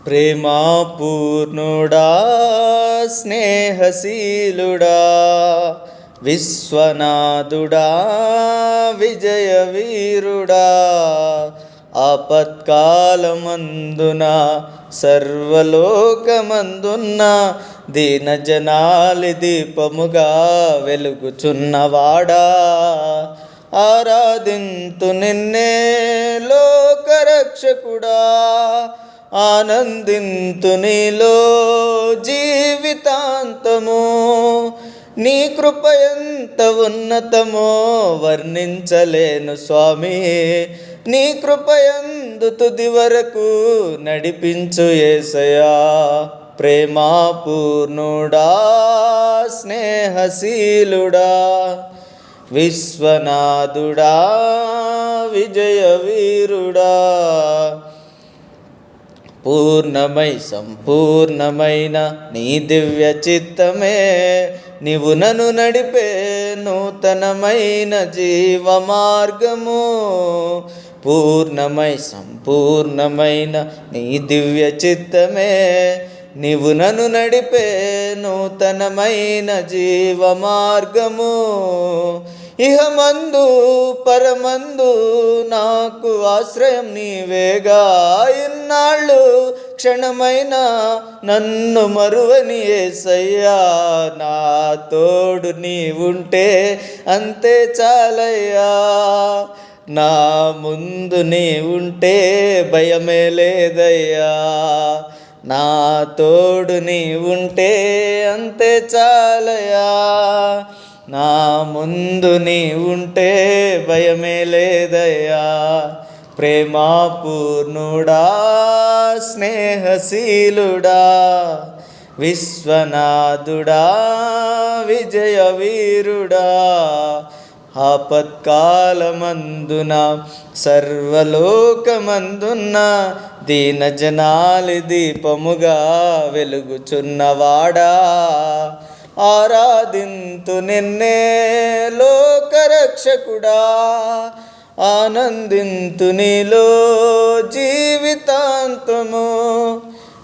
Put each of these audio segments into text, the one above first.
ప్రేమాపూర్ణుడా స్నేహశీలుడా విశ్వనాథుడా విజయవీరుడా ఆపత్కాలమందున సర్వలోకమందున్న దీనజనాలి దీపముగా వెలుగుచున్నవాడా ఆరాధింతు నిన్నే లోకరక్షకుడా ఆనందింతు నీలో జీవితాంతము నీ కృప ఎంత ఉన్నతమో వర్ణించలేను స్వామి నీ కృప యందు తుది వరకు నడిపించు యేసయ్యా ప్రేమాపూర్ణుడా స్నేహశీలుడా విశ్వనాథుడా విజయవీరుడా పూర్ణమై సంపూర్ణమైన నీ దివ్య చిత్తమే నీవు నన్ను నడిపే నూతనమైన జీవ మార్గము పూర్ణమై సంపూర్ణమైన నీ దివ్య చిత్తమే నీవు నన్ను నడిపే నూతనమైన జీవ మార్గము ఇహమందు పరమందు నాకు ఆశ్రయం నీవేగా ఇన్నాళ్ళు క్షణమైన నన్ను మరువని యేసయ్యా నా తోడు నీవుంటే అంతే చాలయ్యా నా ముందు నీవుంటే భయమే లేదయ్యా నా తోడు నీవుంటే అంతే చాలయ్యా నా ముందు నీవుంటే భయమే లేదయ్యా ప్రేమాపూర్ణుడా స్నేహశీలుడా విశ్వనాథుడా విజయవీరుడా ఆపత్కాలమందున సర్వలోకమందున్న దీనజనాలి దీపముగా వెలుగుచున్నవాడా ఆరాధింతు నిన్నే లోకరక్షకుడా ఆనందింతు నీలో జీవితాంతము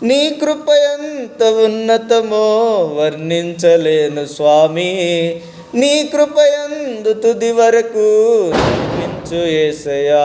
నీ కృప ఎంత ఉన్నతమో వర్ణించలేను స్వామి నీ కృప యందు తుది వరకు నడిపించు యేసయ్యా